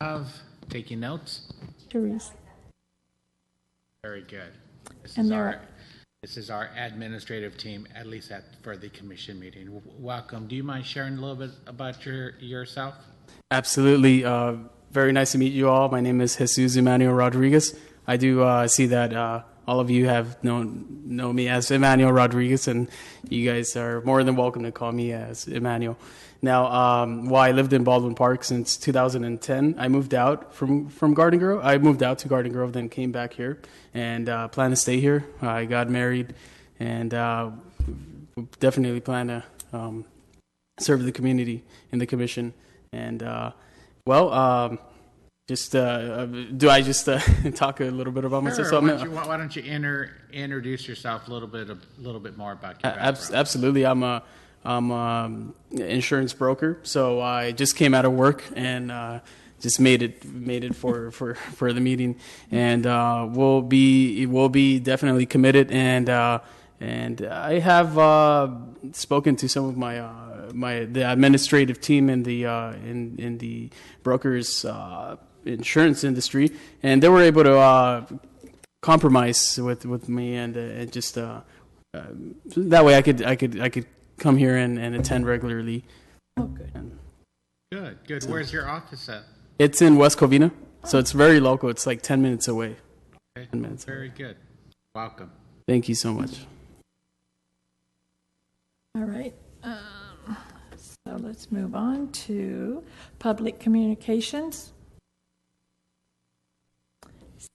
Of taking notes. Therese. Very good. This And is there our are- this is our administrative team, at least for the commission meeting. Welcome. Do you mind sharing a little bit about yourself? Absolutely. Very nice to meet you all. My name is Jesus Emmanuel Rodriguez. I do see that all of you have know me as Emmanuel Rodriguez, and you guys are more than welcome to call me as Emmanuel. Now, while I lived in Baldwin Park since 2010, I moved out from Garden Grove. I moved out to Garden Grove, then came back here, and plan to stay here. I got married, and definitely plan to serve the community in the commission. And just do I just talk a little bit about myself? Sure. Why don't you introduce yourself a little bit more about your background? Absolutely. I'm a insurance broker, so I just came out of work and just made it for the meeting, and we'll be definitely committed, and I have spoken to some of the administrative team in the brokers insurance industry, and they were able to compromise with me, and just that way I could come here and attend regularly. Oh, good. Good. Where's your office at? It's in West Covina, so it's very local. It's like 10 minutes away. Okay. 10 minutes. Very good. Welcome. Thank you so much. All right. So let's move on to public communications.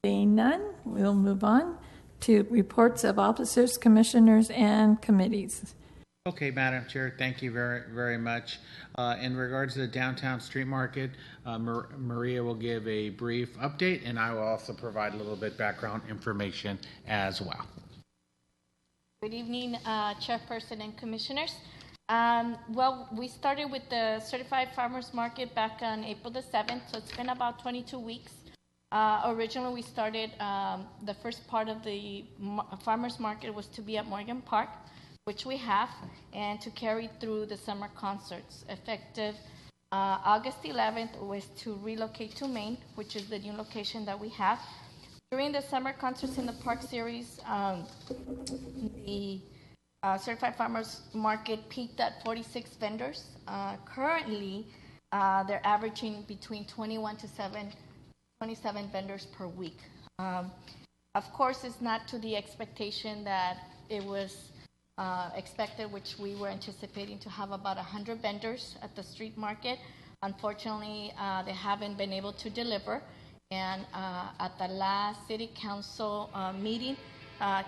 Seeing none, we'll move on to reports of officers, commissioners, and committees. Okay, Madam Chair, thank you very, very much. In regards to the downtown street market, Maria will give a brief update, and I will also provide a little bit background information as well. Good evening, Chairperson and Commissioners. Well, we started with the Certified Farmers Market back on April the 7th, so it's been about 22 weeks. Originally, we started, the first part of the farmers market was to be at Morgan Park, which we have, and to carry through the summer concerts. Effective August 11th was to relocate to Maine, which is the new location that we have. During the summer concerts in the Park Series, the Certified Farmers Market peaked at 46 vendors. Currently, they're averaging between 21 to 27 vendors per week. Of course, it's not to the expectation that it was expected, which we were anticipating to have about 100 vendors at the street market. Unfortunately, they haven't been able to deliver. And at the last city council meeting,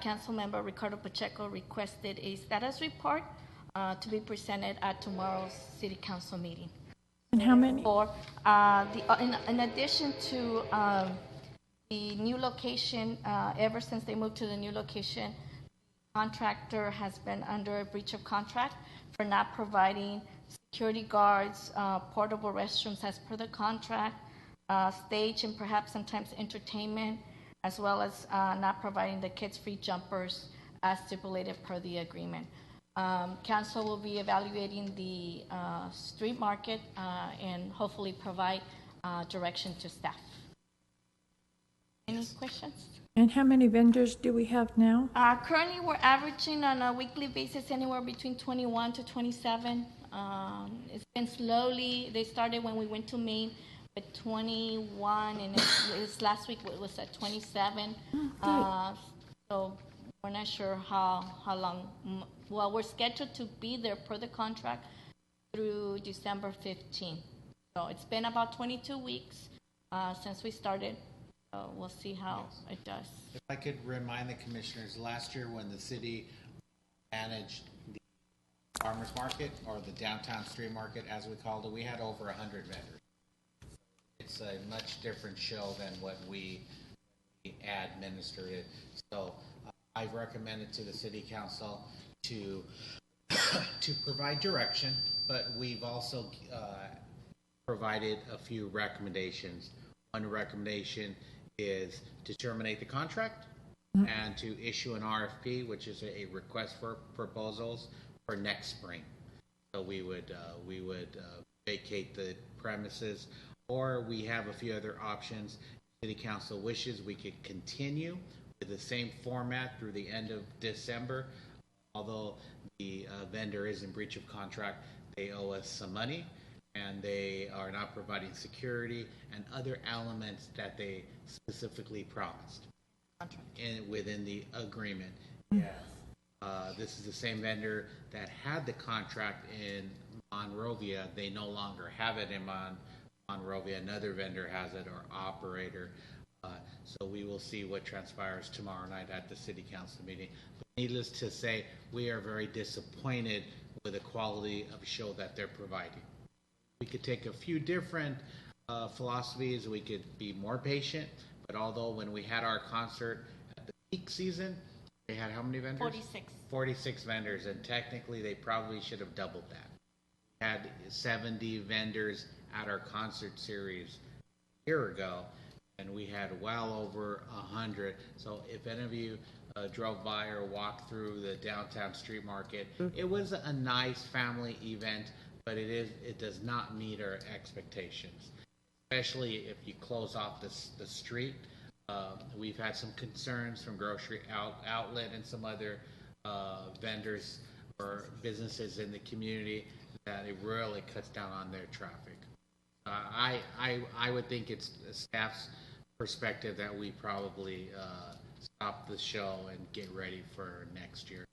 council member Ricardo Pacheco requested a status report to be presented at tomorrow's city council meeting. And how many? In addition to the new location, ever since they moved to the new location, contractor has been under a breach of contract for not providing security guards, portable restrooms as per the contract, stage and perhaps sometimes entertainment, as well as not providing the kids free jumpers as stipulated per the agreement. Council will be evaluating the street market and hopefully provide direction to staff. Any questions? And how many vendors do we have now? Currently, we're averaging on a weekly basis anywhere between 21 to 27. It's been slowly. They started when we went to Maine with 21, and this last week it was at 27. So we're not sure how long. Well, we're scheduled to be there per the contract through December 15th. So it's been about 22 weeks since we started. So we'll see how it does. If I could remind the commissioners, last year when the city managed the farmers market, or the downtown street market as we called it, we had over 100 vendors. It's a much different show than what we administered. So I've recommended to the city council to provide direction, but we've also provided a few recommendations. One recommendation is to terminate the contract and to issue an RFP, which is a request for proposals for next spring. So we would vacate the premises Or we have a few other options. City Council wishes, we could continue with the same format through the end of December. Although the vendor is in breach of contract, they owe us some money, and they are not providing security and other elements that they specifically promised within the agreement. Yes. This is the same vendor that had the contract in Monrovia. They no longer have it in Monrovia. Another vendor has it, or operator. So we will see what transpires tomorrow night at the City Council meeting. But needless to say, we are very disappointed with the quality of show that they're providing. We could take a few different philosophies. We could be more patient. But although when we had our concert at the peak season, they had how many vendors? 46. 46 vendors, and technically they probably should have doubled that. We had 70 vendors at our concert series a year ago, and we had well over 100. So if any of you drove by or walked through the downtown street market, it was a nice family event, but it does not meet our expectations, especially if you close off the street. We've had some concerns from Grocery Outlet and some other vendors or businesses in the community that it really cuts down on their traffic. I would think it's the staff's perspective that we probably stop the show and get ready for next year.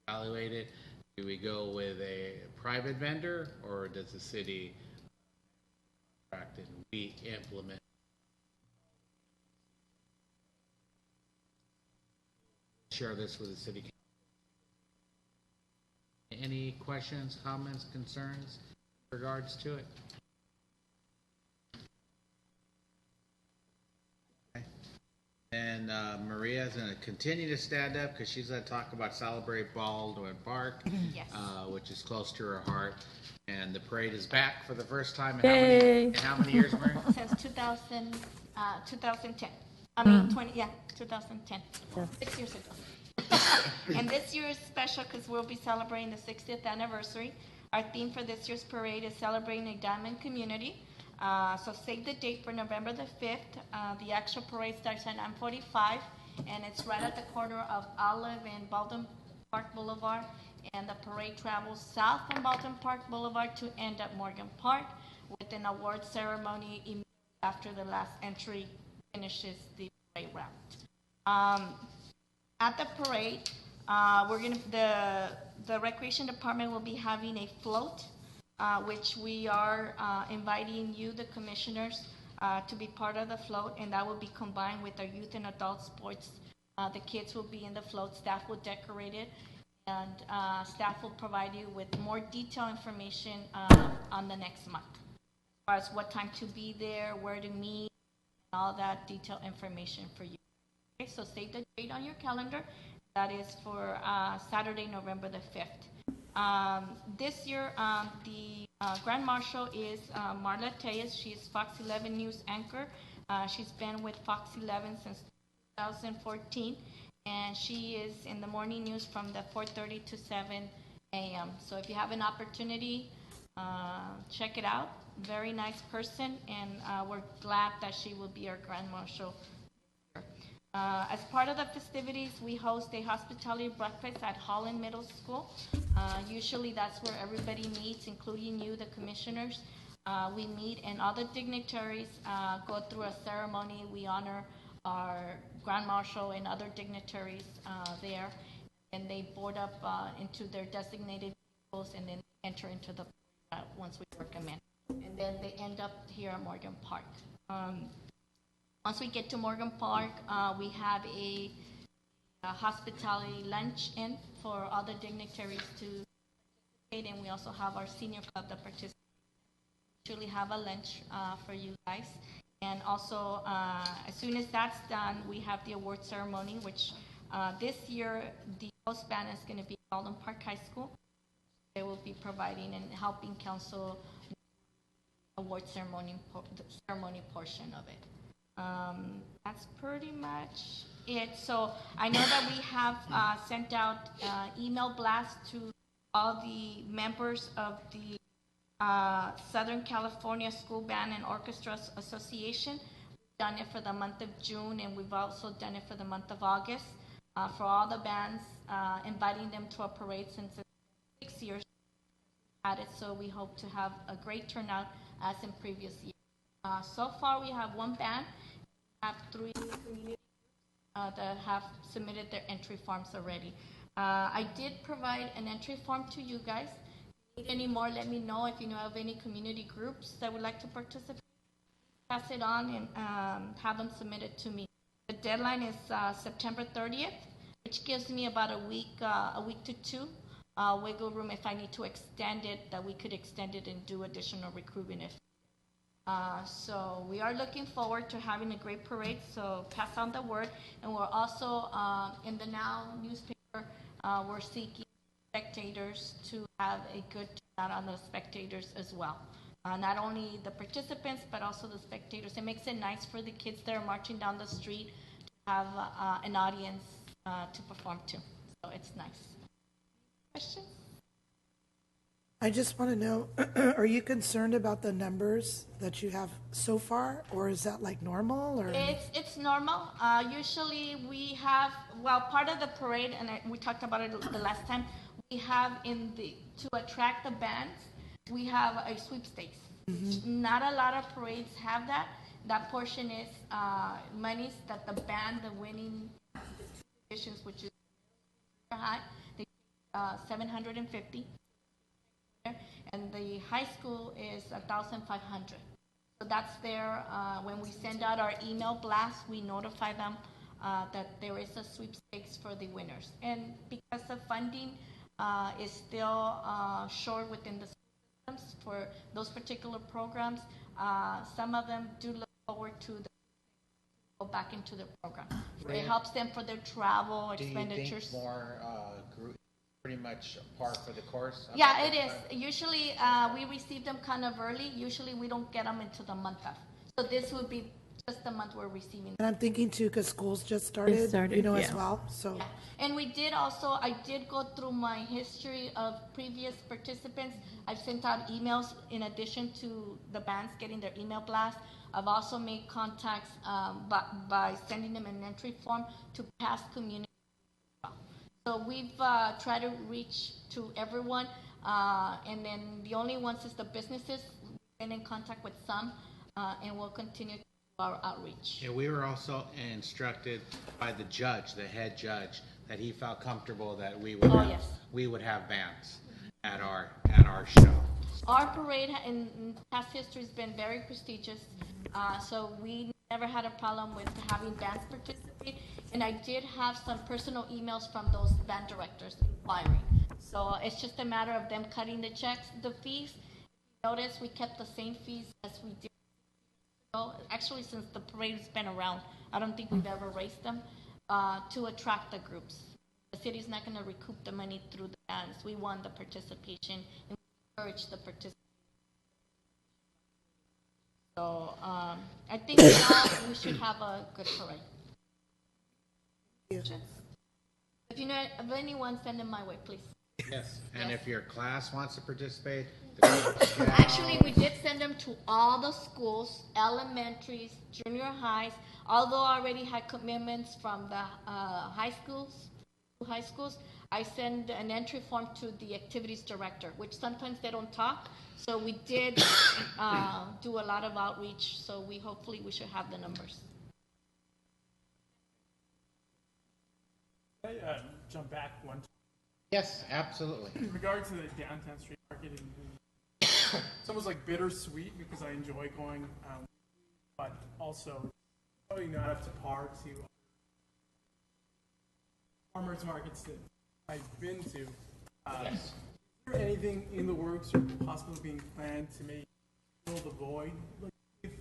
Evaluate it. Do we go with a private vendor, or does the city contract and we implement? Share this with the city. Any questions, comments, concerns in regards to it? Okay. And Maria is going to continue to stand up because she's going to talk about Celebrate Baldwin Park, Yes. which is close to her heart. And the parade is back for the first time Yay. in how many years, Maria? Since 2010. I mean, 2010. 6 years ago. And this year is special because we'll be celebrating the 60th anniversary. Our theme for this year's parade is celebrating a diamond community. So save the date for November the 5th. The actual parade starts at 9:45, and it's right at the corner of Olive and Baldwin Park Boulevard. And the parade travels south from Baldwin Park Boulevard to end at Morgan Park, with an award ceremony immediately after the last entry finishes the parade route. At the parade, the recreation department will be having a float, which we are inviting you, the commissioners, to be part of the float, and that will be combined with our youth and adult sports. The kids will be in the float, staff will decorate it, and staff will provide you with more detailed information on the next month, as far as what time to be there, where to meet, and all that detailed information for you. Okay, so save the date on your calendar. That is for Saturday, November the 5th. This year, the Grand Marshal is Marla Tejas. She is Fox 11 News anchor. She's been with Fox 11 since 2014, and she is in the morning news from the 4:30 to 7 a.m. So if you have an opportunity, check it out. Very nice person, and we're glad that she will be our Grand Marshal. As part of the festivities, we host a hospitality breakfast at Holland Middle School. Usually that's where everybody meets, including you, the commissioners. We meet, and all the dignitaries go through a ceremony. We honor our Grand Marshal and other dignitaries there, and they board up into their designated vehicles and then enter into the route once we work them in. And then they end up here at Morgan Park. Once we get to Morgan Park, we have a hospitality lunch-in for all the dignitaries to participate, and we also have our senior club that participates. We usually have a lunch for you guys. And also, as soon as that's done, we have the award ceremony, which this year the host band is going to be Baldwin Park High School. They will be providing and helping council award ceremony portion of it. That's pretty much it. So I know that we have sent out email blasts to all the members of the Southern California School Band and Orchestra Association. We've done it for the month of June, and we've also done it for the month of August. For all the bands, inviting them to a parade since it's 6 years at it, so we hope to have a great turnout as in previous years. So far, we have one band, have 3 community that have submitted their entry forms already. I did provide an entry form to you guys. If you need any more, let me know. If you know of any community groups that would like to participate, pass it on and have them submitted to me. The deadline is September 30th, which gives me about a week to 2 wiggle room if I need to extend it, that we could extend it and do additional recruitment if. So we are looking forward to having a great parade, so pass on the word. And we're also, in the Now newspaper, we're seeking spectators to have a good turnout on the spectators as well. Not only the participants, but also the spectators. It makes it nice for the kids that are marching down the street to have an audience to perform to. So it's nice. Questions? I just want to know, are you concerned about the numbers that you have so far, or is that like normal? Or It's normal. Usually we have, well, part of the parade, and we talked about it the last time, we have to attract the bands, we have a sweepstakes. Not a lot of parades have that. That portion is monies that the band, the winning positions, which is high, they $750. And the high school is $1,500. So that's there. When we send out our email blast, we notify them that there is a sweepstakes for the winners. And because the funding is still short within the systems for those particular programs, some of them do look forward to go back into the program. It helps them for their travel expenditures. Do you think more group? Pretty much par for the course? Yeah, it is. Usually, we receive them kind of early. Usually, we don't get them into the month of. So this would be just the month we're receiving. and I'm thinking too, because school's just started, as yeah. well. So Yeah. And we did also, I did go through my history of previous participants. I've sent out emails in addition to the bands getting their email blast. I've also made contacts by sending them an entry form to past community. So we've tried to reach to everyone, and then the only ones is the businesses. We've been in contact with some, and we'll continue to do our outreach. Yeah, we were also instructed by the judge, the head judge, that he felt comfortable that we would have bands at our show. Our parade in past history has been very prestigious, so we never had a problem with having bands participate. And I did have some personal emails from those band directors inquiring. So it's just a matter of them cutting the checks. The fees, notice we kept the same fees as we did. Actually, since the parade has been around, I don't think we've ever raised them to attract the groups. The city's not going to recoup the money through the bands. We want the participation and we encourage the participation. So I think we should have a good parade. If you know of anyone, send them my way, please. Yes, and Yes. if your class wants to participate, Actually, we did send them to all the schools, elementaries, junior highs, although I already had commitments from the high schools, I send an entry form to the activities director, which sometimes they don't talk. So we did do a lot of outreach, so hopefully we should have the numbers. Can I jump back one time? yes, absolutely. In regard to the downtown street market, it's almost like bittersweet because I enjoy going, but also probably not up to par to farmers markets that I've been to. Yes. Is there anything in the works or possibly being planned to make fill the void? Like if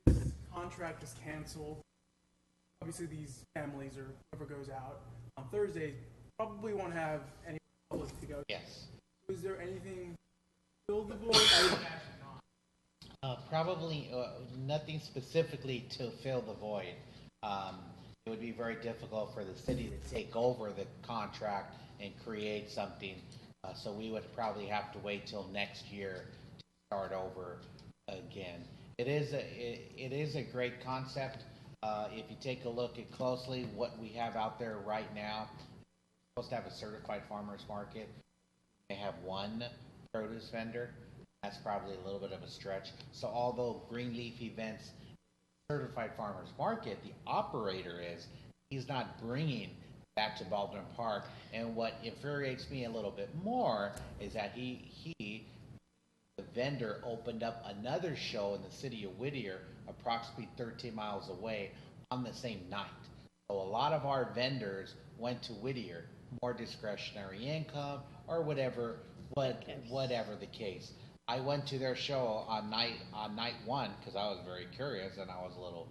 this contract is canceled, obviously these families or whoever goes out on Thursday probably won't have any public to go. Yes. Is there anything to fill the void? I would imagine not. Probably nothing specifically to fill the void. It would be very difficult for the city to take over the contract and create something. So we would probably have to wait till next year start over again. It is a great concept. If you take a look at closely what we have out there right now, we're supposed to have a certified farmers market. They have one produce vendor. That's probably a little bit of a stretch. So although Greenleaf Events certified farmers market, the operator is, he's not bringing back to Baldwin Park. And what infuriates me a little bit more is that the vendor opened up another show in the city of Whittier, approximately 13 miles away, on the same night. So a lot of our vendors went to Whittier, more discretionary income or whatever the case. I went to their show on night one because I was very curious and I was a little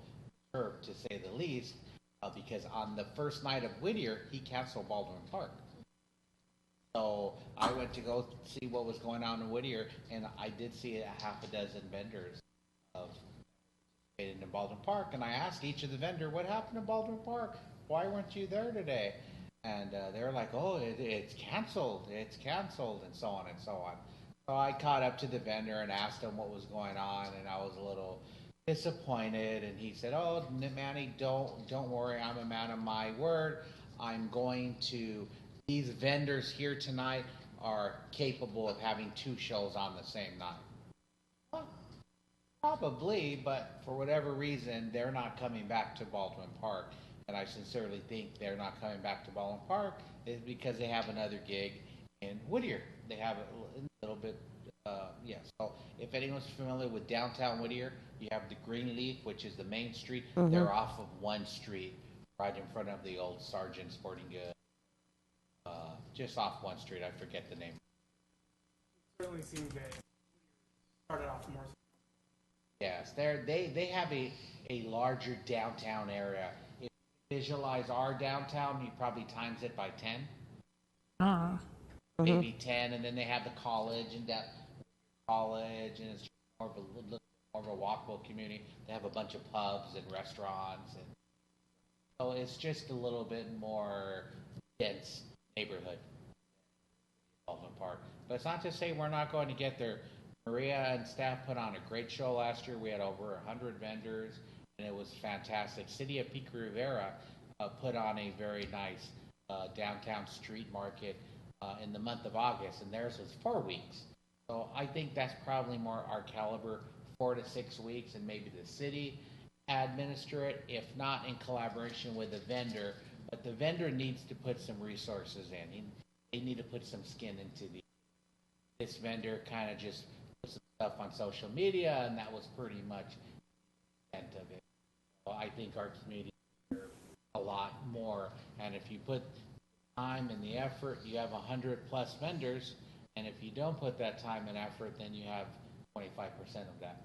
perturbed, to say the least, because on the first night of Whittier, he canceled Baldwin Park. So I went to go see what was going on in Whittier, and I did see a half a dozen vendors of in Baldwin Park, and I asked each of the vendor, what happened to Baldwin Park? Why weren't you there today? And they were like, oh, it's canceled, and so on and so on. So I caught up to the vendor and asked him what was going on, and I was a little disappointed. And he said, "Oh, Manny, don't worry. I'm a man of my word. I'm going to. These vendors here tonight are capable of having two shows on the same night." Well, probably, but for whatever reason, they're not coming back to Baldwin Park. And I sincerely think they're not coming back to Baldwin Park is because they have another gig in Whittier. They have a little bit, yes. So if anyone's familiar with downtown Whittier, you have the Greenleaf, which is the main street. They're off of one street, right in front of the old Sergeant Sporting Goods. Just off one street, I forget the name. Certainly seems that started off more. Yes, they have a larger downtown area. If you visualize our downtown, you probably times it by 10. Maybe 10, and then they have the college and that college, and it's more of a little more of a walkable community. They have a bunch of pubs and restaurants, and so it's just a little bit more dense neighborhood, Baldwin Park. But it's not to say we're not going to get there. Maria and staff put on a great show last year. We had over 100 vendors, and it was fantastic. City of Pico Rivera put on a very nice downtown street market in the month of August, and theirs was 4 weeks. So I think that's probably more our caliber, 4 to 6 weeks, and maybe the city administer it, if not in collaboration with the vendor. But the vendor needs to put some resources in. They need to put some skin into this vendor kind of just put some stuff on social media, and that was pretty much the extent of it. So I think our community deserves a lot more, and if you put time and the effort, you have 100 plus vendors, and if you don't put that time and effort, then you have 25% of that.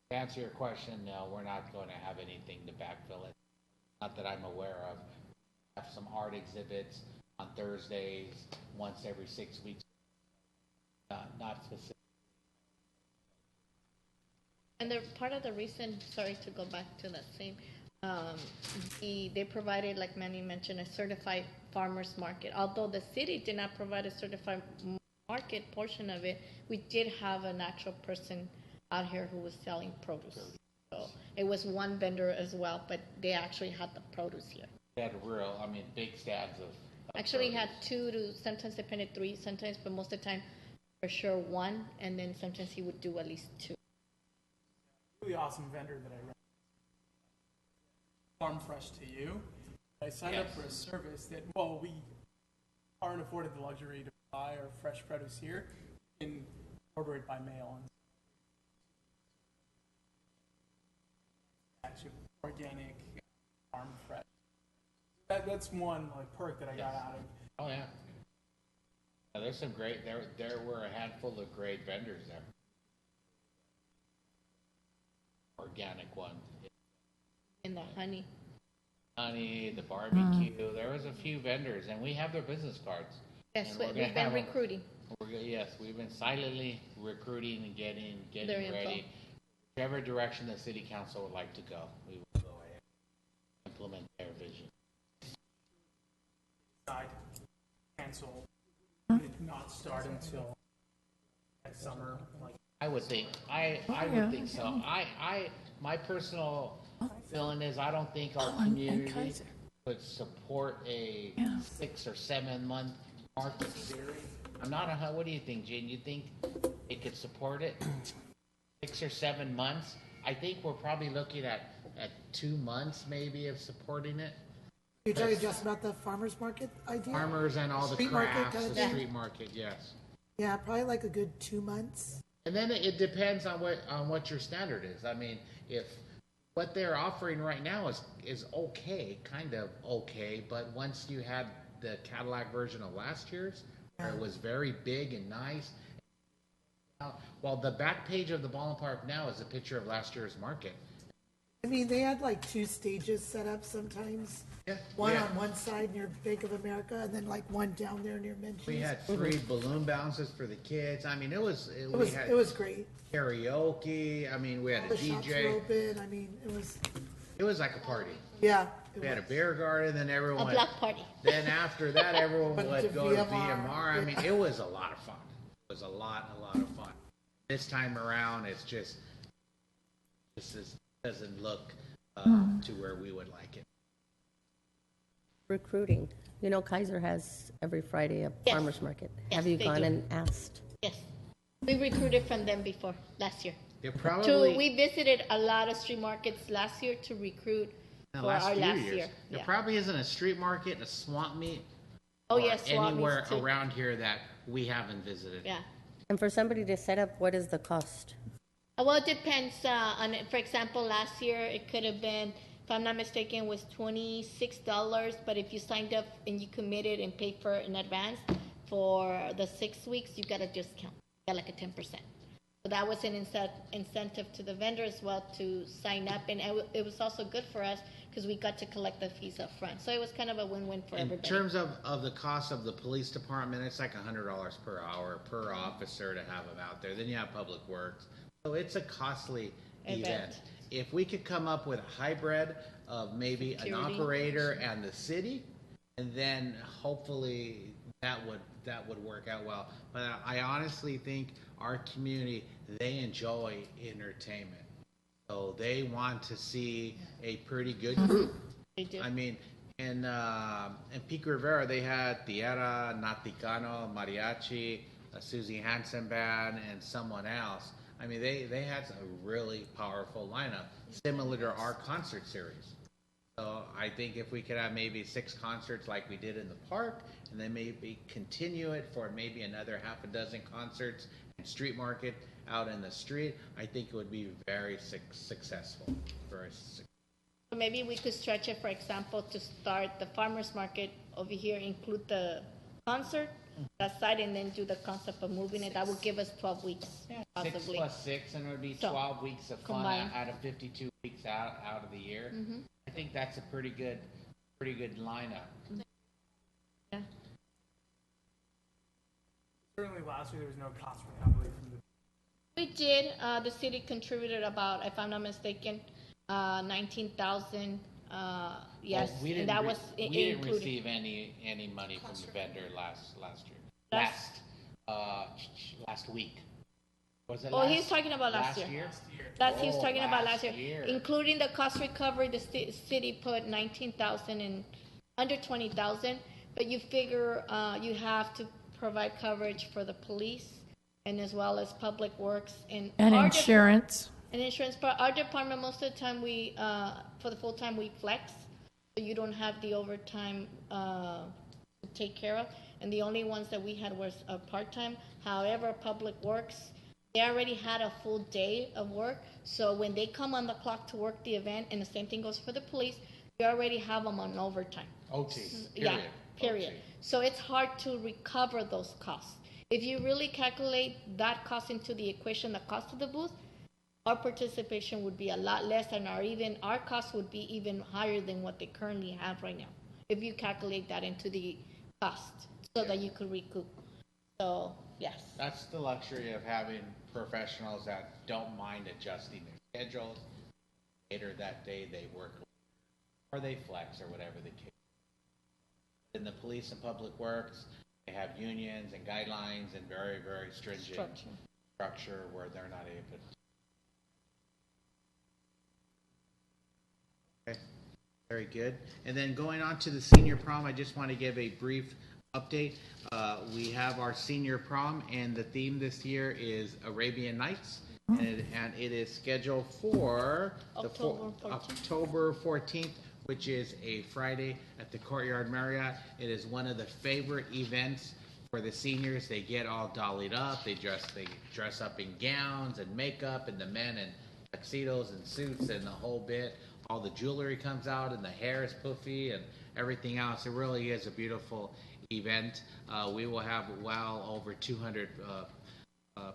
To answer your question, no, we're not going to have anything to backfill it. Not that I'm aware of. We have some art exhibits on Thursdays, once every 6 weeks. Not specific. And they're part of the reason, sorry to go back to that same, they provided, like Manny mentioned, a certified farmers market. Although the city did not provide a certified market portion of it, we did have an actual person out here who was selling produce. So it was one vendor as well, but they actually had the produce here. They had big stands of Actually produce. had 2 to sometimes they painted 3 sometimes, but most of the time for sure 1, and then sometimes he would do at least 2. Really awesome vendor that I recommend. Farm Fresh to You. I signed up for a service that, well, we aren't afforded the luxury to buy our fresh produce here. You can order it by mail. And actually organic, farm fresh. That's one perk that I got out of. Oh yeah. There's some great. There were a handful of great vendors there. Organic one. In the honey. Honey, the barbecue. There was a few vendors, and we have their business cards. Yes, And we're we've gonna been have 'em. recruiting. Yes, we've been silently recruiting and getting Their info. ready. Whichever direction the city council would like to go, we will go ahead and implement their vision. Decide cancel. Did not start until that summer, like, I would think, I yeah. would think so. My personal feeling is I don't think our and community Kaiser. would support a Yeah. 6 or 7 month market theory. I'm not what do you think, Gene? You think it could support it? 6 or 7 months? I think we're probably looking at 2 months maybe of supporting it. You're talking just about the farmer's market idea? Farmers and all the Street market crafts, kind of the thing? street market, yes. Yeah, probably like a good 2 months. And then it depends on what your standard is. I mean, if what they're offering right now is okay, kind of okay, but once you had the Cadillac version of last year's, where it was very big and nice. Well, the back page of the ballpark now is a picture of last year's market. I mean, they had like 2 stages set up sometimes. Yeah, One yeah. on one side near Bank of America, and then like one down there near Menchie's. We had free balloon bounces for the kids. I mean, It was we had it was great. karaoke. I mean, we had a The shops were DJ. open. I mean, It was like a party. yeah. We had a beer garden, then everyone A went. block party. Then after that, everyone Went would to go to VMR. VMR. I mean, it was a lot of fun. It was a lot of fun. This time around, it's just doesn't look to where we would like it. Recruiting. You know, Kaiser has every Friday a Yes. farmer's market. Yes, Have you they gone do. and asked? Yes. We recruited from them before, last year. They're probably We visited a lot of street markets last year to recruit the for last our few last years. year. There Yeah. probably isn't a street market, a swamp meet, Oh, or yes, swap meets anywhere too. around here that we haven't visited. Yeah. And for somebody to set up, what is the cost? Well, it depends on, for example, last year it could have been, if I'm not mistaken, was $26. But if you signed up and you committed and paid for it in advance for the 6 weeks, you got a discount. You got like a 10%. So that was an incentive to the vendor as well to sign up, and it was also good for us because we got to collect the fees up front. So it was kind of a win-win for In everybody. terms of the cost of the police department, it's like $100 per hour per officer to have them out there. Then you have public works. So it's a costly event. If we could come up with a hybrid of maybe an Security. operator and the city, and then hopefully that would work out well. But I honestly think our community, they enjoy entertainment. So they want to see a pretty good group. They do. I mean, in Pico Rivera, they had Tierra, Naticano, Mariachi, a Susie Hansen band, and someone else. I mean, they had a really powerful lineup, similar to our concert series. So I think if we could have maybe 6 concerts like we did in the park, and then maybe continue it for maybe another half a dozen concerts and street market out in the street, I think it would be very successful. So maybe we could stretch it, for example, to start the farmer's market over here, include the concert, that side, and then do the concept of moving it. That would give us 12 weeks, 6 possibly. plus 6, and it would be So, 12 weeks of fun combined. out of 52 weeks out of the year. I think that's a pretty good lineup. Yeah. certainly last year there was no cost recovery from the We did. The city contributed about, if I'm not mistaken, 19,000. Yes, Well, we and didn't that re- was we didn't included. receive any money from the vendor last year. Last- Last week. Was it Oh, he's talking about last year. year? That's he was Oh, talking about last last year, year. including the cost recovery. The city put 19,000 and under 20,000, but you figure you have to provide coverage for the police and as well as public works and And our insurance. And insurance, but our department, most of the time, we, for the full time, we flex, so you don't have the overtime to take care of. And the only ones that we had was part-time. However, Public Works, they already had a full day of work, so when they come on the clock to work the event, and the same thing goes for the police, we already have them on overtime. OT, Yeah, period. period. OT. So it's hard to recover those costs. If you really calculate that cost into the equation, the cost of the booth, our participation would be a lot less, and our cost would be even higher than what they currently have right now. If you calculate that into the cost, so that you could recoup. So, yes. That's the luxury of having professionals that don't mind adjusting their schedules. Later that day, they work, or they flex, or whatever the case. In the police and public works, they have unions and guidelines and very, very stringent structure where they're not able to. Okay, very good. And then going on to the senior prom, I just want to give a brief update. We have our senior prom, and the theme this year is Arabian Nights, and it is scheduled for October 14th, which is a Friday at the Courtyard Marriott. It is one of the favorite events for the seniors. They get all dollied up. They dress up in gowns and makeup, and the men in tuxedos and suits and the whole bit. All the jewelry comes out, and the hair is poofy, and everything else. It really is a beautiful event. We will have well over 200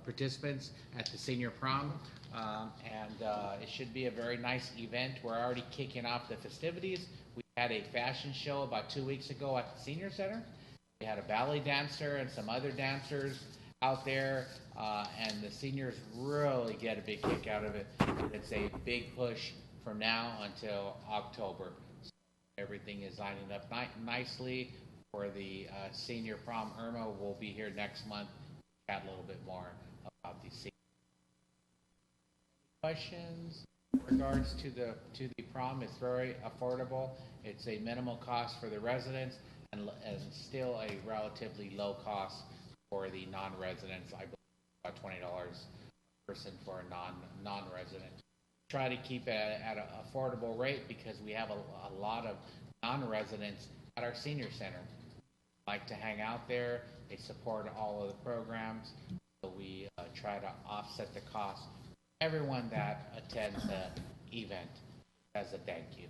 participants at the senior prom, and it should be a very nice event. We're already kicking off the festivities. We had a fashion show about 2 weeks ago at the senior center. We had a ballet dancer and some other dancers out there, and the seniors really get a big kick out of it. It's a big push from now until October. So everything is lining up nicely for the senior prom. Irma will be here next month to chat a little bit more about the senior. Questions in regards to the prom? It's very affordable. It's a minimal cost for the residents, and still a relatively low cost for the non-residents. I believe about $20 a person for a non-resident. Try to keep it at an affordable rate because we have a lot of non-residents at our senior center. Like to hang out there. They support all of the programs, so we try to offset the cost. Everyone that attends the event as a thank you.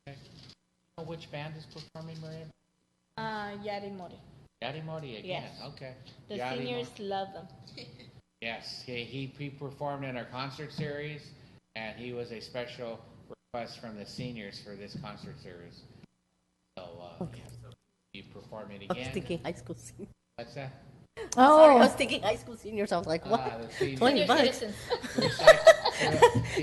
Okay. You know which band is performing, Maria? Yari Mori. Yari Mori again. Yes. Okay. The Yari seniors love them. Yes, he performed in our concert series, and he was a special request from the seniors for this concert series. So Okay. he'll be performing I was again. thinking high school seniors. What's that? Sorry, Oh, I was thinking high school seniors. I was like, what? The seniors. 20 Senior bucks. citizens.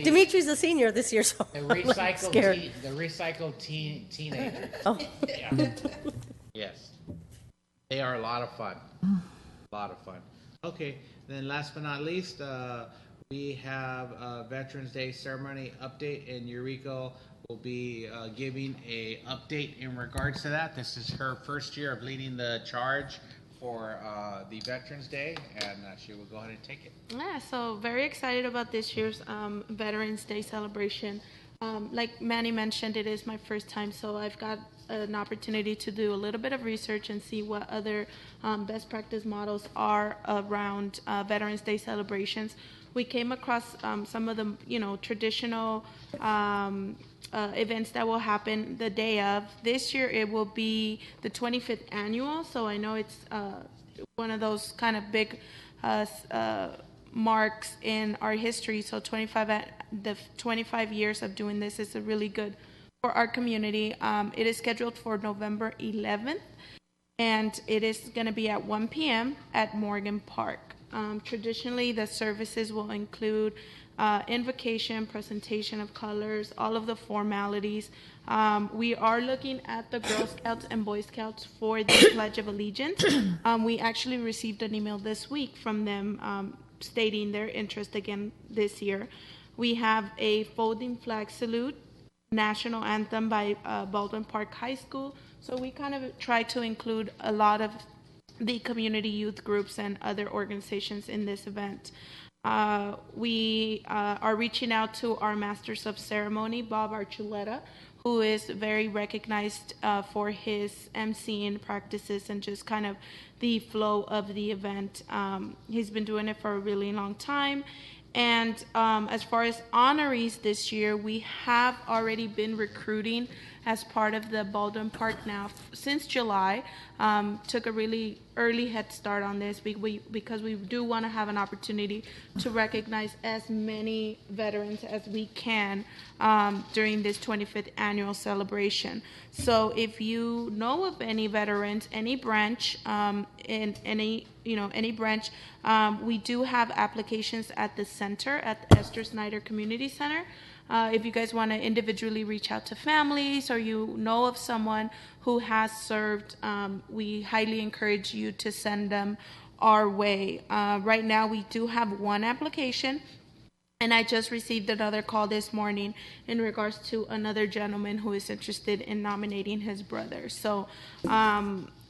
Dimitri's a senior this year, so The I'm like recycled, scared. the recycled teenagers. Oh. Yeah. Yes. They are a lot of fun. A lot of fun. Okay, then last but not least, we have a Veterans Day ceremony update, and Eureka will be giving a update in regards to that. This is her first year of leading the charge for the Veterans Day, and she will go ahead and take it. Yeah, so very excited about this year's Veterans Day celebration. Like Manny mentioned, it is my first time, so I've got an opportunity to do a little bit of research and see what other best practice models are around Veterans Day celebrations. We came across some of the, traditional events that will happen the day of. This year it will be the 25th annual, so I know it's one of those kind of big marks in our history. So the 25 years of doing this is a really good for our community. It is scheduled for November 11th, and it is going to be at 1 p.m. at Morgan Park. Traditionally, the services will include invocation, presentation of colors, all of the formalities. We are looking at the Girl Scouts and Boy Scouts for the Pledge of Allegiance. We actually received an email this week from them stating their interest again this year. We have a folding flag salute, national anthem by Baldwin Park High School. So we kind of try to include a lot of the community youth groups and other organizations in this event. We are reaching out to our Masters of Ceremony, Bob Archuleta, who is very recognized for his emceeing practices and just kind of the flow of the event. He's been doing it for a really long time. And as far as honorees this year, we have already been recruiting as part of the Baldwin Park now since July. Took a really early head start on this because we do want to have an opportunity to recognize as many veterans as we can during this 25th annual celebration. So if you know of any veterans, any branch, in any branch, we do have applications at the center, at the Esther Snyder Community Center. If you guys want to individually reach out to families or you know of someone who has served, we highly encourage you to send them our way. Right now, we do have one application, and I just received another call this morning in regards to another gentleman who is interested in nominating his brother. So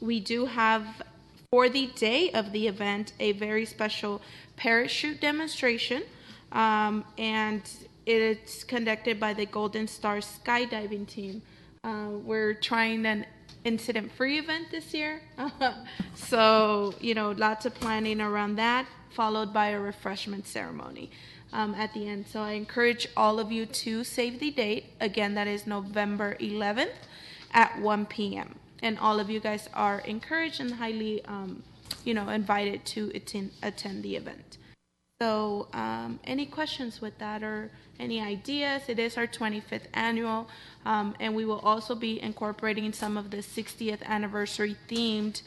we do have, for the day of the event, a very special parachute demonstration, and it's conducted by the Golden Star skydiving team. We're trying an incident-free event this year. So, lots of planning around that, followed by a refreshment ceremony at the end. So I encourage all of you to save the date. Again, that is November 11th at 1 p.m. And all of you guys are encouraged and highly, invited to attend the event. So any questions with that or any ideas? It is our 25th annual, and we will also be incorporating some of the 60th anniversary themed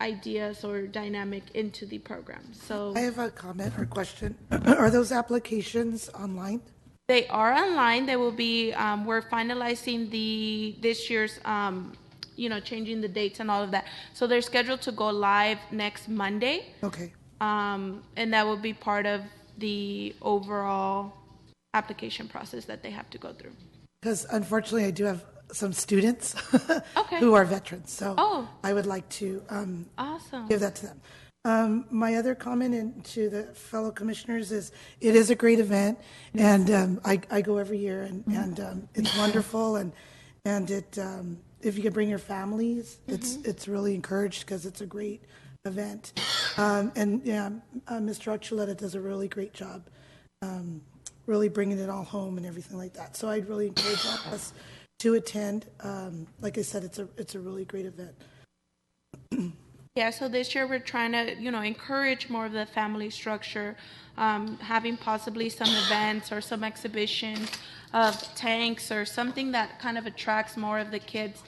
ideas or dynamic into the program. So I have a comment or question. Are those applications online? they are online. They will be, we're finalizing this year's, changing the dates and all of that. So they're scheduled to go live next Monday. Okay. And that will be part of the overall application process that they have to go through. Because unfortunately, I do have some students Okay. who are veterans, so Oh. I would like to Awesome. give that to them. My other comment to the fellow commissioners is it is a great event, and I go every year, and it's wonderful, and it if you can bring your families, it's really encouraged because it's a great event, and yeah, Mr. Archuleta does a really great job, really bringing it all home and everything like that. So I'd really encourage all of us to attend. Like I said, it's a really great event. Yeah, so this year we're trying to, encourage more of the family structure, having possibly some events or some exhibitions of tanks or something that kind of attracts more of the kids.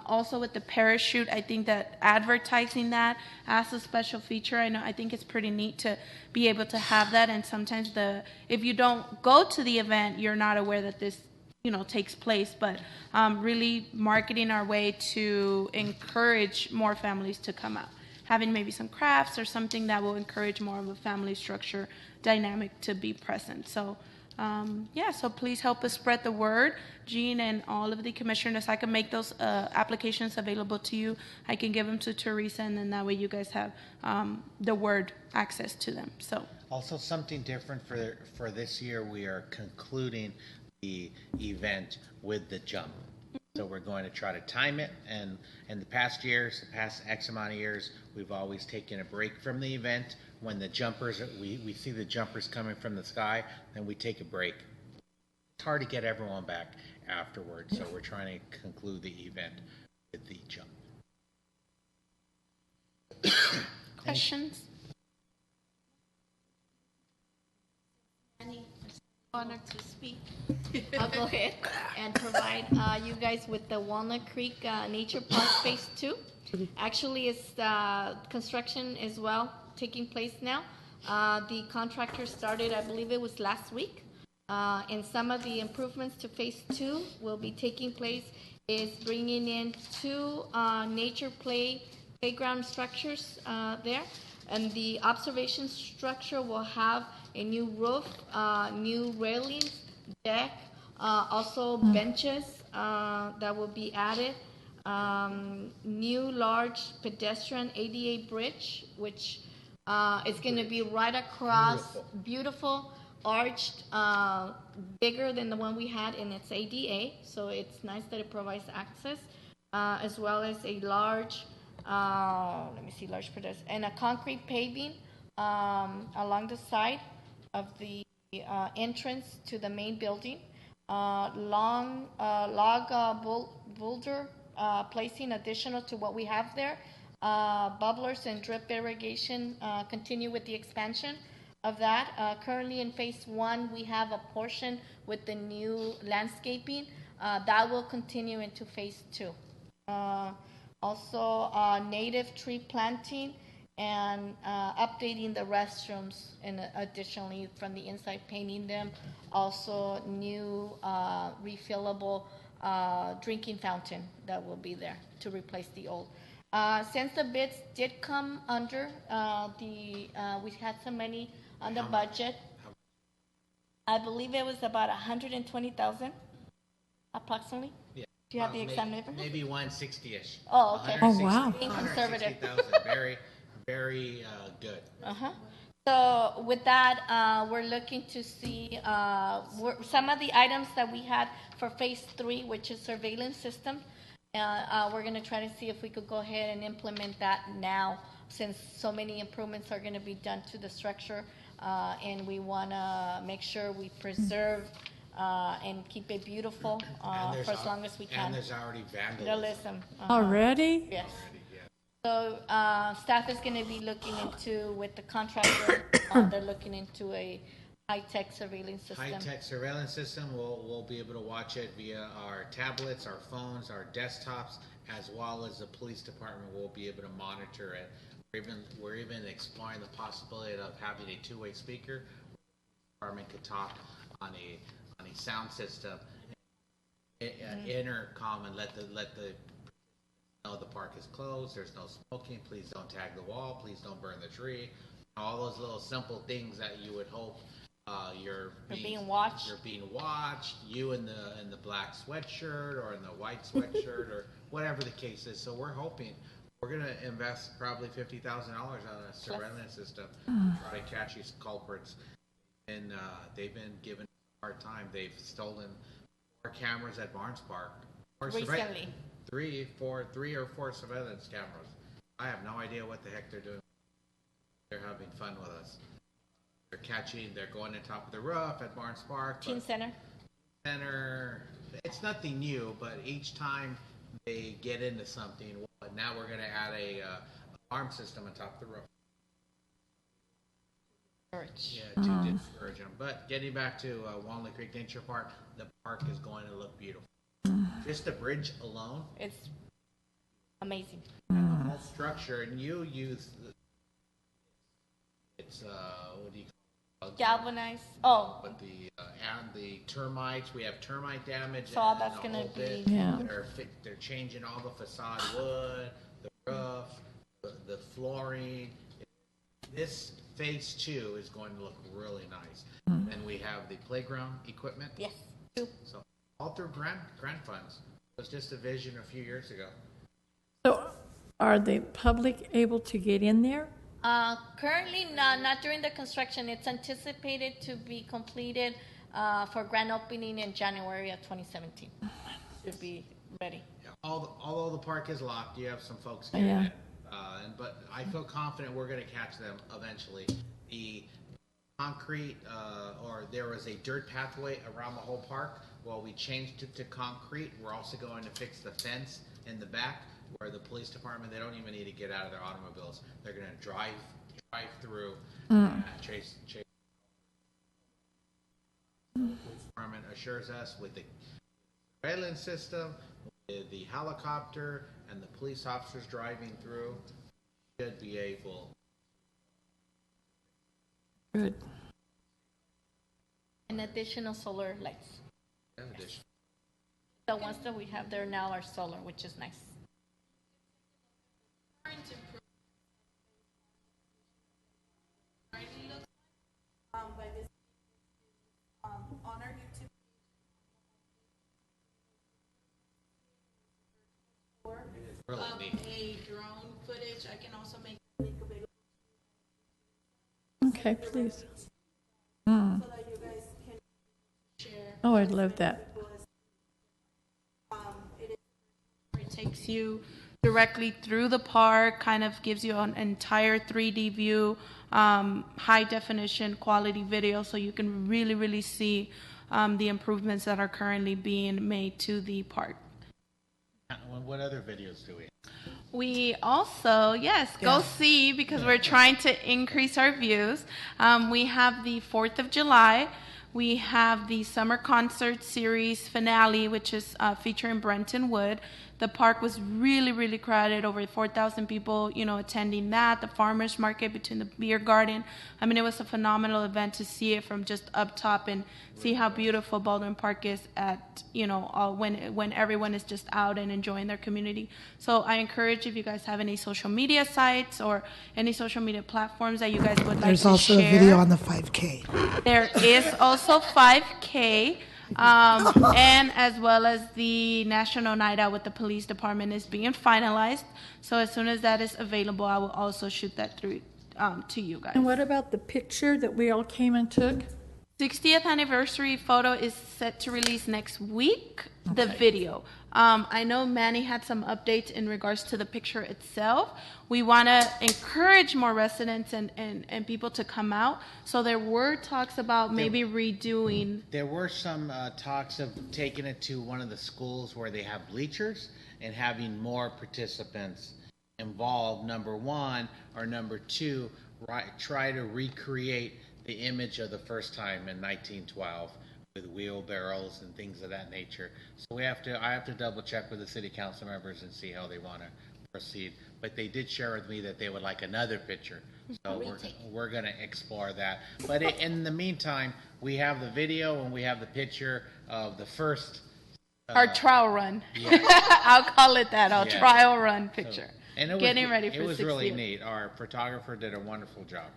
Also with the parachute, I think that advertising that as a special feature, I think it's pretty neat to be able to have that. And sometimes if you don't go to the event, you're not aware that this takes place, but really marketing our way to encourage more families to come out, having maybe some crafts or something that will encourage more of a family structure dynamic to be present. So so please help us spread the word. Jean and all of the commissioners, I can make those applications available to you. I can give them to Teresa, and then that way you guys have the word access to them. So Also, something different for this year, we are concluding the event with the jump. So we're going to try to time it, and in the past X amount of years, we've always taken a break from the event. When the jumpers, we see the jumpers coming from the sky, then we take a break. It's hard to get everyone back afterwards, so we're trying to conclude the event with the jump. questions? Honor to speak. I'll go ahead and provide you guys with the Walnut Creek Nature Park Phase 2. Actually, it's construction as well taking place now. The contractor started, I believe it was last week, and some of the improvements to Phase 2 will be taking place is bringing in 2 nature playground structures there, and the observation structure will have a new roof, new railings, deck, also benches that will be added, new large pedestrian ADA bridge, which is going to be right across, beautiful, arched, bigger than the one we had in its ADA, so it's nice that it provides access, as well as a large, large pedestrian, and a concrete paving along the side of the entrance to the main building, log boulder placing additional to what we have there, bubblers and drip irrigation continue with the expansion of that. Currently in Phase 1, we have a portion with the new landscaping that will continue into Phase 2. Also, native tree planting and updating the restrooms, and additionally from the inside painting them. Also new refillable drinking fountain that will be there to replace the old. Since the bids did come under, we had some money on the budget. I believe it was about 120,000 approximately. Yeah. Do you have the exact number? Maybe 160-ish. Oh, okay. Oh, wow. Being conservative. 160,000. Very, very good. Uh-huh. So with that, we're looking to see some of the items that we had for phase 3, which is surveillance system. We're going to try to see if we could go ahead and implement that now, since so many improvements are going to be done to the structure, and we want to make sure we preserve and keep it beautiful for as long as we can. And there's already vandalism. Vandalism. Already? Yes. So staff is going to be looking into, with the contractor, they're looking into a high-tech surveillance system. High-tech surveillance system, we'll be able to watch it via our tablets, our phones, our desktops, as well as the police department will be able to monitor it. We're even exploring the possibility of having a two-way speaker. The department could talk on a sound system, intercom, and let the know the park is closed, there's no smoking, please don't tag the wall, please don't burn the tree. All those little simple things that you would hope you're being watched. You're being watched. You in the black sweatshirt or in the white sweatshirt or whatever the case is. So we're hoping we're going to invest probably $50,000 on a surveillance system to try to catch these culprits. And they've been given a hard time. They've stolen 4 cameras at Barnes Park. Recently. 3 or 4 surveillance cameras. I have no idea what the heck they're doing. They're having fun with us. They're going on top of the roof at Barnes Park. Teen Center. It's nothing new, but each time they get into something, now we're going to add a alarm system on top of the roof. Yeah, to discourage them. But getting back to Walnut Creek Nature Park, the park is going to look beautiful. Just the bridge alone. It's amazing. And the whole structure, and you use it's what do you call it? Galvanized. But and the termites, we have termite damage. So all that's gonna be. Yeah. They're changing all the facade wood, the roof, the flooring. This phase 2 is going to look really nice. And we have the playground equipment. Yes. So all through grant funds. It was just a vision a few years ago. So are the public able to get in there? Currently, not during the construction. It's anticipated to be completed for grand opening in January of 2017. Should be ready. Yeah, although the park is locked, you have some folks getting in. But I feel confident we're going to catch them eventually. The concrete, or there was a dirt pathway around the whole park. Well, we changed it to concrete. We're also going to fix the fence in the back, where the police department, they don't even need to get out of their automobiles. They're going to drive through, chase. The police department assures us with the surveillance system, with the helicopter, and the police officers driving through, should be able. Good. And additional solar lights. Additional. The ones that we have there now are solar, which is nice. By this, on our YouTube Really neat. a drone footage. I can also make a link available Okay, please. so that you guys can share. Oh, I'd love that. It takes you directly through the park, kind of gives you an entire 3D view, high definition quality video, so you can really see the improvements that are currently being made to the park. What other videos do we have? We also, go see, because we're trying to increase our views. We have the 4th of July. We have the Summer Concert Series finale, which is featuring Brenton Wood. The park was really, really crowded, over 4,000 people, attending that. The farmers market between the beer garden. I mean, it was a phenomenal event to see it from just up top and see how beautiful Baldwin Park is at, when everyone is just out and enjoying their community. So I encourage, if you guys have any social media sites or any social media platforms that you guys would like to share. There's also a video on the 5K. There is also 5K. And as well as the National Night Out with the police department is being finalized. So as soon as that is available, I will also shoot that through to you guys. And what about the picture that we all came and took? 60th anniversary photo is set to release next week. The video. I know Manny had some updates in regards to the picture itself. We want to encourage more residents and people to come out. So there were talks about maybe redoing. There were some talks of taking it to one of the schools where they have bleachers and having more participants involved, number one, or number two, try to recreate the image of the first time in 1912 with wheelbarrows and things of that nature. So I have to double check with the city council members and see how they want to proceed. But they did share with me that they would like another picture. So we're going to explore that. But in the meantime, we have the video and we have the picture of the first. Our trial run. Yeah. I'll call it that. Our trial run picture. And it was, getting ready for it was 60th. really neat. Our photographer did a wonderful job.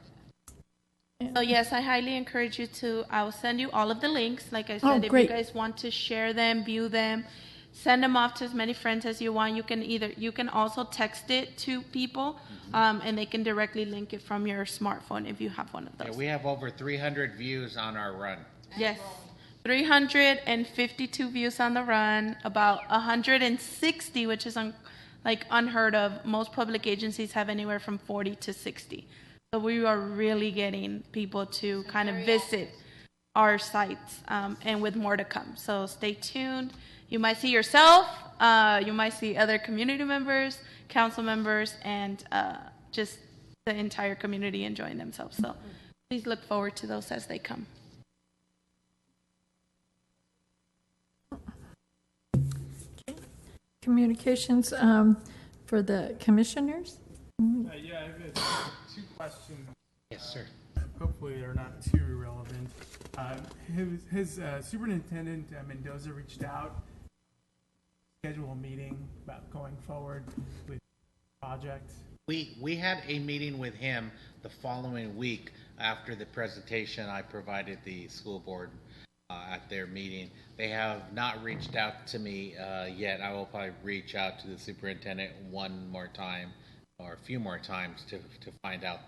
So yes, I highly encourage you to. I will send you all of the links. Like I said, if great. you guys want to share them, view them, send them off to as many friends as you want. You can also text it to people, and they can directly link it from your smartphone if you have one of those. Yeah, we have over 300 views on our run. Yes, 352 views on the run. About 160, which is unheard of. Most public agencies have anywhere from 40 to 60. So we are really getting people to kind of visit our sites, and with more to come. So stay tuned. You might see yourself, you might see other community members, council members, and just the entire community enjoying themselves. So please look forward to those as they come. Communications for the commissioners? Yeah, I have two questions. Yes, sir. Hopefully they're not too irrelevant. His Superintendent Mendoza reached out, schedule a meeting about going forward with the project. We had a meeting with him the following week after the presentation I provided the school board at their meeting. They have not reached out to me yet. I will probably reach out to the superintendent one more time or a few more times to find out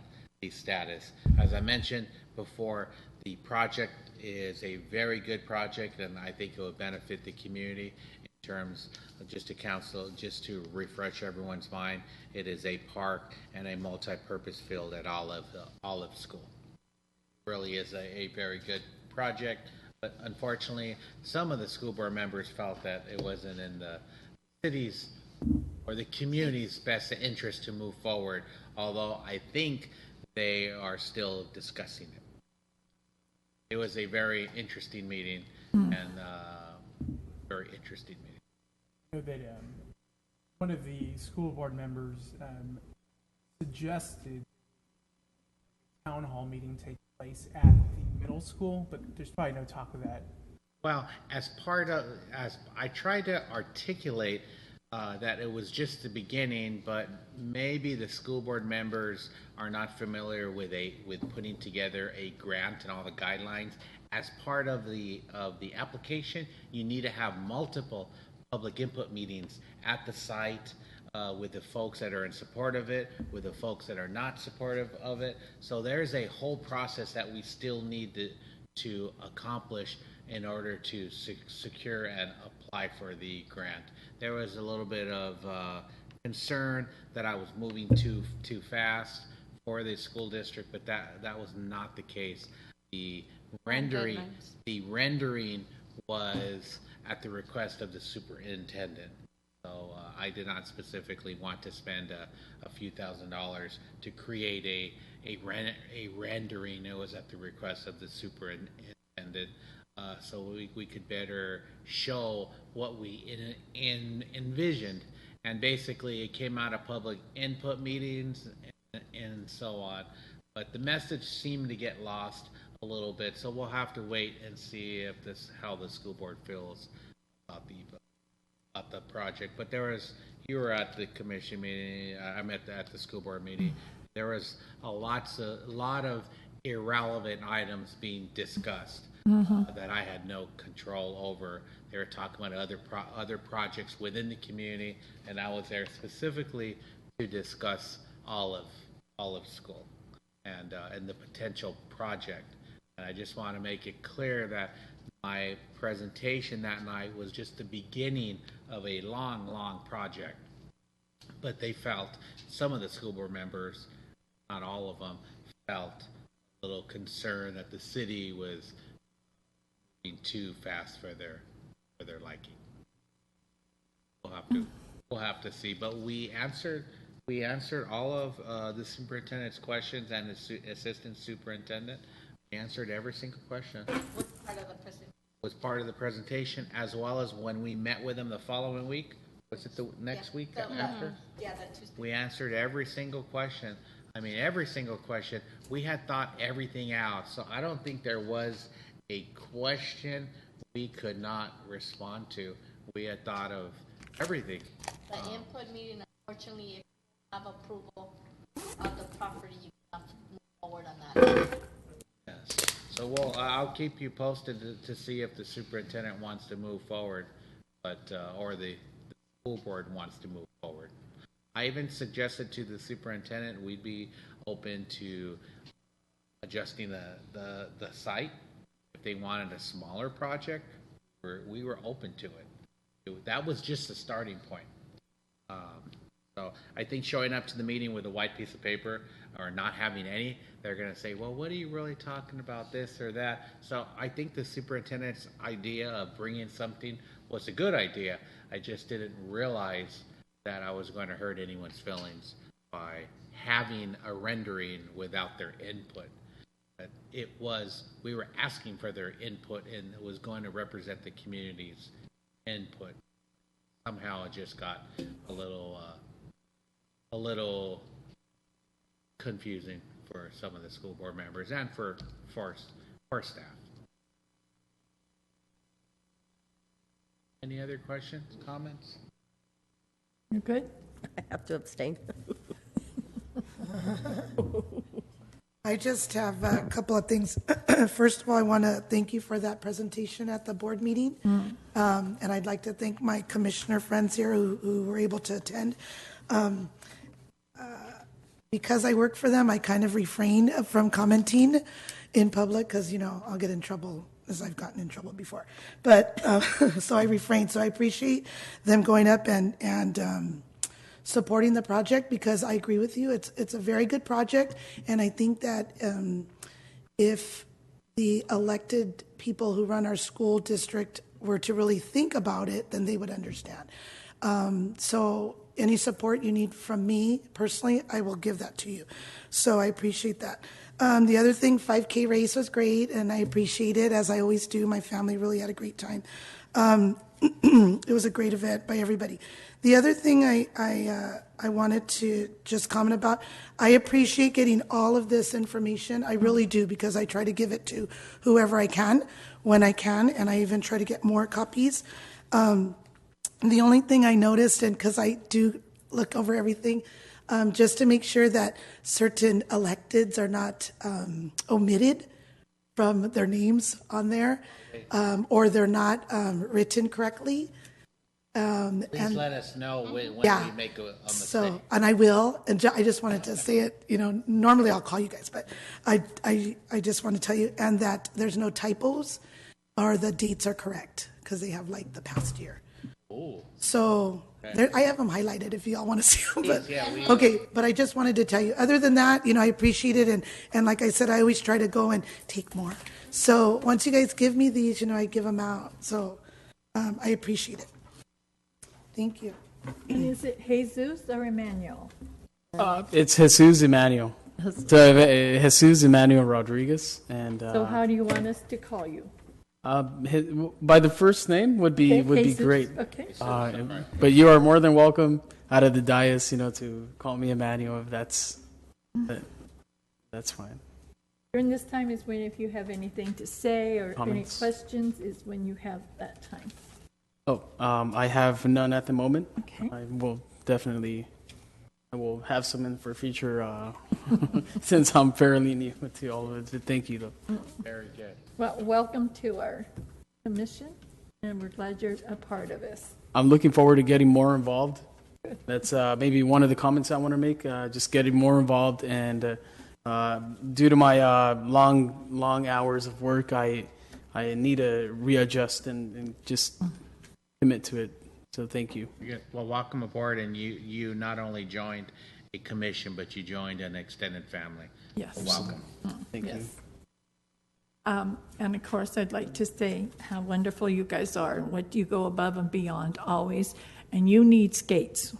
the status. As I mentioned before, the project is a very good project, and I think it will benefit the community in terms of just to refresh everyone's mind. It is a park and a multi-purpose field at Olive School. It really is a very good project, but unfortunately, some of the school board members felt that it wasn't in the city's or the community's best interest to move forward, although I think they are still discussing it. It was a very interesting meeting, and very interesting meeting. I know that one of the school board members suggested a town hall meeting take place at the middle school, but there's probably no talk of that. Well, as I tried to articulate that it was just the beginning, but maybe the school board members are not familiar with putting together a grant and all the guidelines. As part of the application, you need to have multiple public input meetings at the site with the folks that are in support of it, with the folks that are not supportive of it. So there's a whole process that we still need to accomplish in order to secure and apply for the grant. There was a little bit of concern that I was moving too fast for the school district, but that was not the case. The rendering was at the request of the superintendent. So I did not specifically want to spend a few $1,000s to create a rendering. It was at the request of the superintendent. superintendent, so we could better show what we envisioned. And basically, it came out of public input meetings and so on. But the message seemed to get lost a little bit, so we'll have to wait and see if how the school board feels about the project. But you were at the commission meeting. I'm at the school board meeting. There was a lot of irrelevant items being discussed that I had no control over. They were talking about other projects within the community, and I was there specifically to discuss Olive School and the potential project. And I just want to make it clear that my presentation that night was just the beginning of a long, long project. But some of the school board members, not all of them, felt a little concerned that the city was moving too fast for their liking. We'll have to see. But we answered all of the superintendent's questions and the assistant superintendent. We answered every single question. Was part of the presentation, as well as when we met with them the following week. Was it the next week after? Yeah, that Tuesday. We answered every single question. I mean, every single question. We had thought everything out. So I don't think there was a question we could not respond to. We had thought of everything. The input meeting, unfortunately, if you have approval of the property, you cannot move forward on that. Yes. So I'll keep you posted to see if the superintendent wants to move forward, or the school board wants to move forward. I even suggested to the superintendent we'd be open to adjusting the site if they wanted a smaller project. We were open to it. That was just the starting point. So I think showing up to the meeting with a white piece of paper or not having any, they're going to say, well, what are you really talking about, this or that? So I think the superintendent's idea of bringing something was a good idea. I just didn't realize that I was going to hurt anyone's feelings by having a rendering without their input. But we were asking for their input, and it was going to represent the community's input. Somehow it just got a little confusing for some of the school board members and for staff. Any other questions, comments? You're good? I have to abstain. I just have a couple of things. First of all, I want to thank you for that presentation at the board meeting. And I'd like to thank my commissioner friends here who were able to attend. Because I work for them, I kind of refrain from commenting in public because, I'll get in trouble, as I've gotten in trouble before. But so I refrain. So I appreciate them going up and supporting the project, because I agree with you. It's a very good project. And I think that if the elected people who run our school district were to really think about it, then they would understand. So any support you need from me personally, I will give that to you. So I appreciate that. The other thing, 5K race was great, and I appreciate it, as I always do. My family really had a great time. It was a great event by everybody. The other thing I wanted to just comment about, I appreciate getting all of this information. I really do, because I try to give it to whoever I can when I can, and I even try to get more copies. The only thing I noticed, and because I do look over everything, just to make sure that certain electeds are not omitted from their names on there, or they're not written correctly. Please let us know when we make a mistake. So, and I will, and I just wanted to say it, normally I'll call you guys, but I just want to tell you, and that there's no typos, or the dates are correct, because they have like the past year. Ooh. So I have them highlighted if y'all want to see them. But, Yeah, okay, but I just wanted to tell you. Other than that, I appreciate it, and like I said, I always try to go and take more. So once you guys give me these, I give them out. So I appreciate it. Thank you. And is it Jesus or Emmanuel? It's Jesus Emmanuel. So Jesus Emmanuel Rodriguez, and So how do you want us to call you? by the first name would be Jesus. great. Okay. But you are more than welcome out of the dais, to call me Emmanuel if that's fine. During this time is when, if you have anything to say or Comments. any questions, is when you have that time. Oh, I have none at the moment. Okay. I will definitely. I will have some in for future, since I'm fairly new to all of it. But thank you, though. Very good. Well, welcome to our commission, and we're glad you're a part of us. I'm looking forward to getting more involved. That's maybe one of the comments I want to make. Just getting more involved, and due to my long hours of work, I need to readjust and just commit to it. So thank you. Good. Well, welcome aboard, and you not only joined a commission, but you joined an extended family. Yes. Well, welcome. Thank you. Yes. And of course, I'd like to say how wonderful you guys are and what you go above and beyond always. And you need skates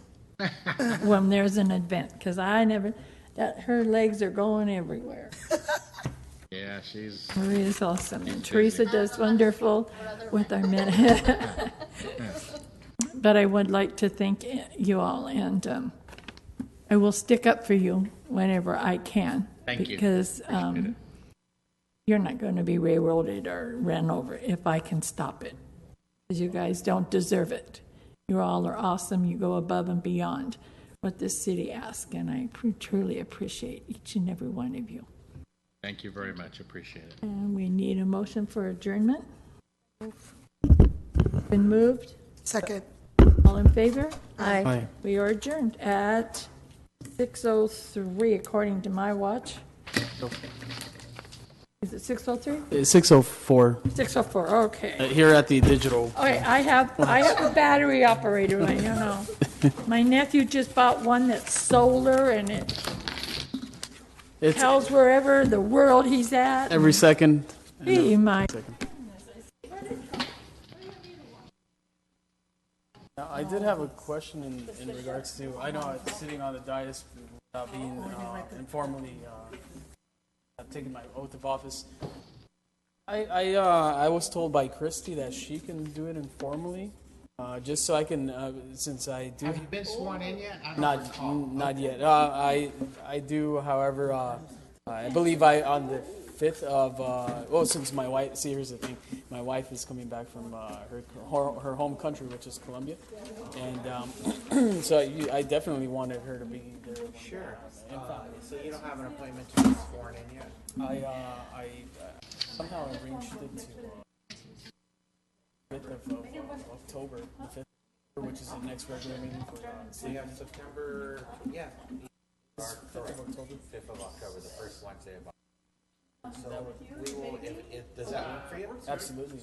when there's an event, because her legs are going everywhere. Yeah, she's. Maria's awesome, and Teresa does wonderful with our men. But I would like to thank you all, and I will stick up for you whenever I can. Thank you. Because you're not going to be railroaded or ran over if I can stop it. Because you guys don't deserve it. You all are awesome. You go above and beyond what this city asks, and I truly appreciate each and every one of you. Thank you very much. Appreciate it. And we need a motion for adjournment. Been moved. Second. All in favor? Aye. Hi. We are adjourned at 6:03 according to my watch. Is it 6:03? It's 6:04 6:04, okay. here at the digital. Okay, I have a battery operator one, My nephew just bought one that's solar, and it It's tells wherever the world he's at. every second. He might. Now, I did have a question in regards to. I know I'm sitting on the dais without being informally taking my oath of office. I was told by Christy that she can do it informally, just so I can, since I do. Have you been sworn in yet? I don't Not recall. not yet. I do, however. I believe on the 5th of. Since my wife. See, here's the thing. My wife is coming back from her home country, which is Colombia, and so I definitely wanted her to be there. Sure. So you don't have an appointment to be sworn in yet? I somehow arranged it to 5th of October, the 5th, which is the next regular meeting for So you have September, 5th of October. 5th of October, the first Wednesday of October. So we will, does that work for you? Absolutely.